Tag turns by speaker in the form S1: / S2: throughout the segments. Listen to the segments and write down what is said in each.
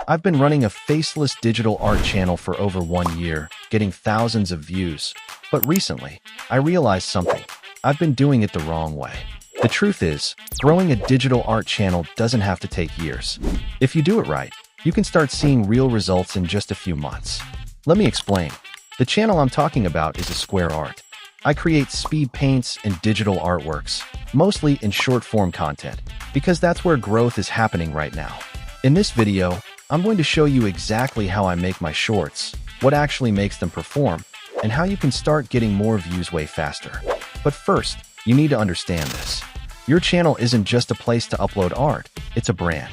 S1: I've been running a faceless digital art channel for over 1 year, getting thousands of views. But recently, I realized something. I've been doing it the wrong way. The truth is, growing a digital art channel doesn't have to take years. If you do it right, you can start seeing real results in just a few months. Let me explain. The channel I'm talking about is A.square art. I create speed paints and digital artworks, mostly in short-form content, because that's where growth is happening right now. In this video, I'm going to show you exactly how I make my shorts, what actually makes them perform, and how you can start getting more views way faster. But first, you need to understand this. Your channel isn't just a place to upload art, it's a brand.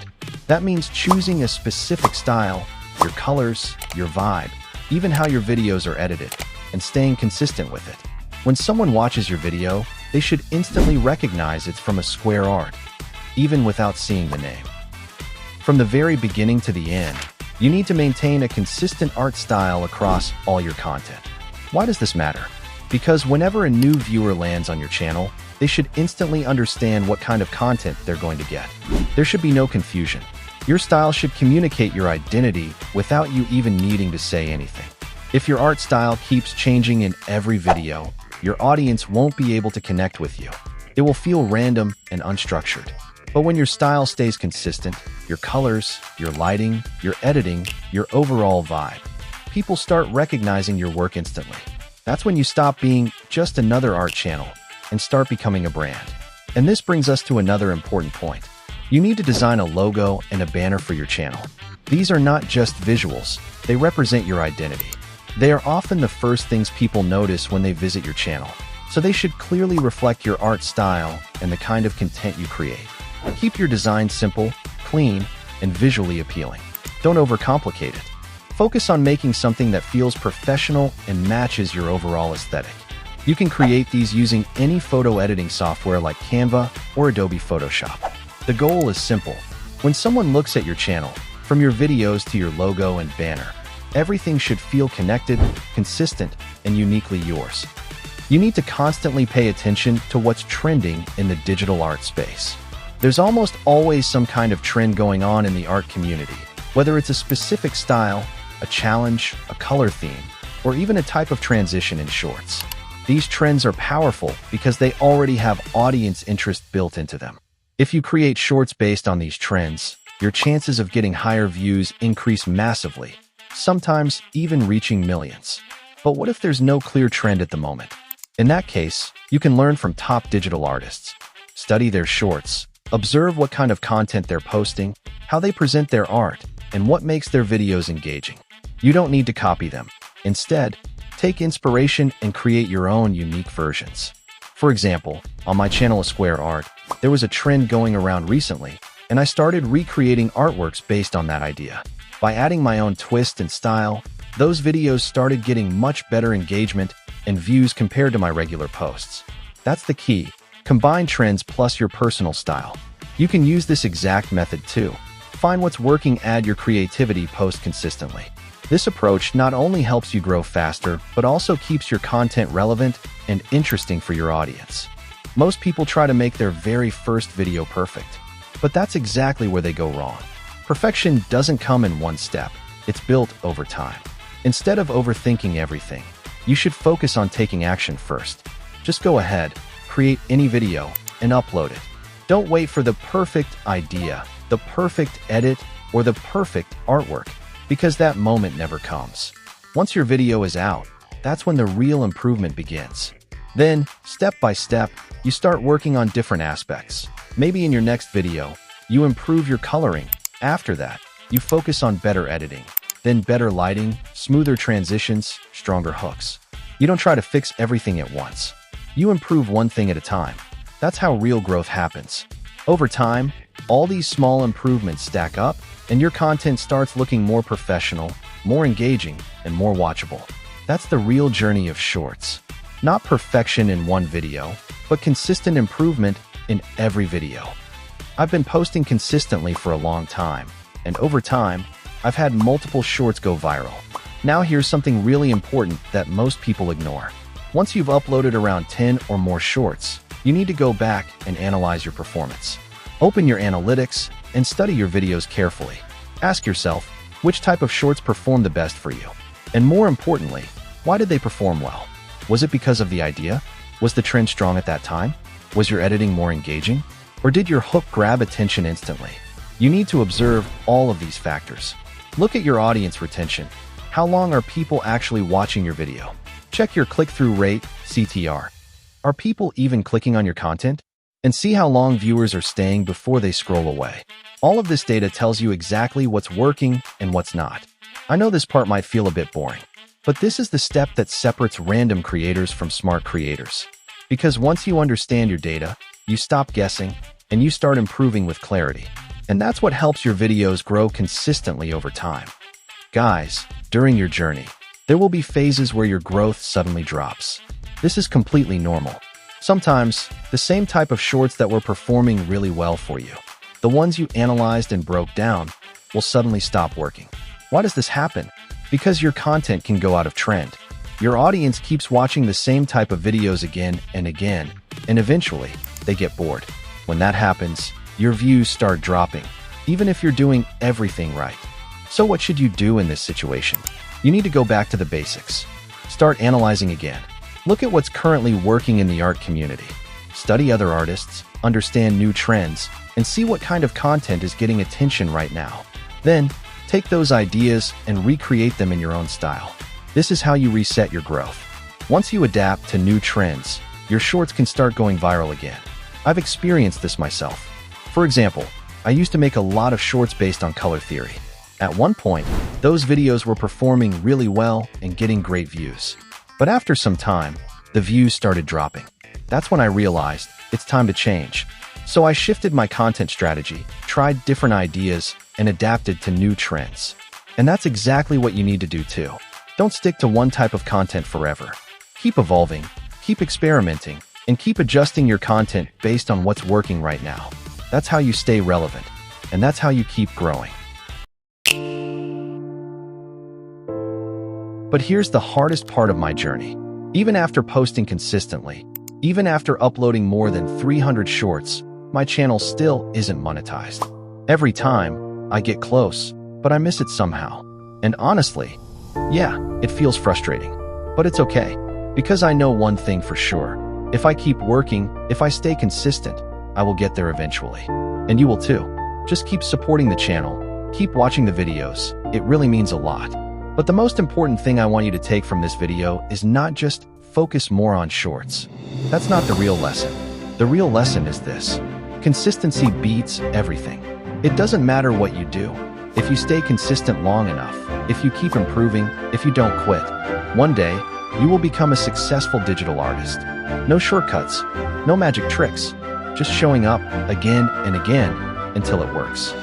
S1: That means choosing a specific style, your colors, your vibe, even how your videos are edited, and staying consistent with it. When someone watches your video, they should instantly recognize it's from A.square art, even without seeing the name. From the very beginning to the end, you need to maintain a consistent art style across all your content. Why does this matter? Because whenever a new viewer lands on your channel, they should instantly understand what kind of content they're going to get. There should be no confusion. Your style should communicate your identity without you even needing to say anything. If your art style keeps changing in every video, your audience won't be able to connect with you. It will feel random and unstructured. But when your style stays consistent, your colors, your lighting, your editing, your overall vibe, people start recognizing your work instantly. That's when you stop being just another art channel and start becoming a brand. And this brings us to another important point. You need to design a logo and a banner for your channel. These are not just visuals, they represent your identity. They are often the first things people notice when they visit your channel, so they should clearly reflect your art style and the kind of content you create. Keep your design simple, clean, and visually appealing. Don't overcomplicate it. Focus on making something that feels professional and matches your overall aesthetic. You can create these using any photo editing software like Canva or Adobe Photoshop. The goal is simple. When someone looks at your channel, from your videos to your logo and banner, everything should feel connected, consistent, and uniquely yours. You need to constantly pay attention to what's trending in the digital art space. There's almost always some kind of trend going on in the art community, whether it's a specific style, a challenge, a color theme, or even a type of transition in shorts. These trends are powerful because they already have audience interest built into them. If you create shorts based on these trends, your chances of getting higher views increase massively, sometimes even reaching millions. But what if there's no clear trend at the moment? In that case, you can learn from top digital artists. Study their shorts, observe what kind of content they're posting, how they present their art, and what makes their videos engaging. You don't need to copy them. Instead, take inspiration and create your own unique versions. For example, on my channel A.square art, there was a trend going around recently, and I started recreating artworks based on that idea. By adding my own twist and style, those videos started getting much better engagement and views compared to my regular posts. That's the key. Combine trends plus your personal style. You can use this exact method too. Find what's working, add your creativity, post consistently. This approach not only helps you grow faster, but also keeps your content relevant and interesting for your audience. Most people try to make their very first video perfect, but that's exactly where they go wrong. Perfection doesn't come in one step, it's built over time. Instead of overthinking everything, you should focus on taking action first. Just go ahead, create any video, and upload it. Don't wait for the perfect idea, the perfect edit, or the perfect artwork, because that moment never comes. Once your video is out, that's when the real improvement begins. Then, step by step, you start working on different aspects. Maybe in your next video, you improve your coloring. After that, you focus on better editing, then better lighting, smoother transitions, stronger hooks. You don't try to fix everything at once. You improve one thing at a time. That's how real growth happens. Over time, all these small improvements stack up, and your content starts looking more professional, more engaging, and more watchable. That's the real journey of shorts. Not perfection in one video, but consistent improvement in every video. I've been posting consistently for a long time, and over time, I've had multiple shorts go viral. Now here's something really important that most people ignore. Once you've uploaded around 10 or more shorts, you need to go back and analyze your performance. Open your analytics and study your videos carefully. Ask yourself, Which type of shorts perform the best for you? And more importantly, why did they perform well? Was it because of the idea? Was the trend strong at that time? Was your editing more engaging? Or did your hook grab attention instantly? You need to observe all of these factors. Look at your audience retention. How long are people actually watching your video? Check your click-through rate, CTR. Are people even clicking on your content? And see how long viewers are staying before they scroll away. All of this data tells you exactly what's working and what's not. I know this part might feel a bit boring, but this is the step that separates random creators from smart creators. Because once you understand your data, you stop guessing and you start improving with clarity. And that's what helps your videos grow consistently over time. Guys, during your journey, there will be phases where your growth suddenly drops. This is completely normal. Sometimes, the same type of shorts that were performing really well for you, the ones you analyzed and broke down, will suddenly stop working. Why does this happen? Because your content can go out of trend. Your audience keeps watching the same type of videos again and again, and eventually, they get bored. When that happens, your views start dropping, even if you're doing everything right. So what should you do in this situation? You need to go back to the basics. Start analyzing again. Look at what's currently working in the art community. Study other artists, understand new trends, and see what kind of content is getting attention right now. Then, take those ideas and recreate them in your own style. This is how you reset your growth. Once you adapt to new trends, your shorts can start going viral again. I've experienced this myself. For example, I used to make a lot of shorts based on color theory. At one point, those videos were performing really well and getting great views. But after some time, the views started dropping. That's when I realized it's time to change. So I shifted my content strategy, tried different ideas, and adapted to new trends. And that's exactly what you need to do too. Don't stick to one type of content forever. Keep evolving, keep experimenting, and keep adjusting your content based on what's working right now. That's how you stay relevant, and that's how you keep growing. But here's the hardest part of my journey. Even after posting consistently, even after uploading more than 300 shorts, my channel still isn't monetized. Every time, I get close, but I miss it somehow. And honestly, yeah, it feels frustrating. But it's okay, because I know one thing for sure. If I keep working, if I stay consistent, I will get there eventually. And you will too. Just keep supporting the channel, keep watching the videos, it really means a lot. But the most important thing I want you to take from this video is not just focus more on shorts. That's not the real lesson. The real lesson is this. Consistency beats everything. It doesn't matter what you do. If you stay consistent long enough, if you keep improving, if you don't quit, one day, you will become a successful digital artist. No shortcuts, no magic tricks, just showing up again and again until it works.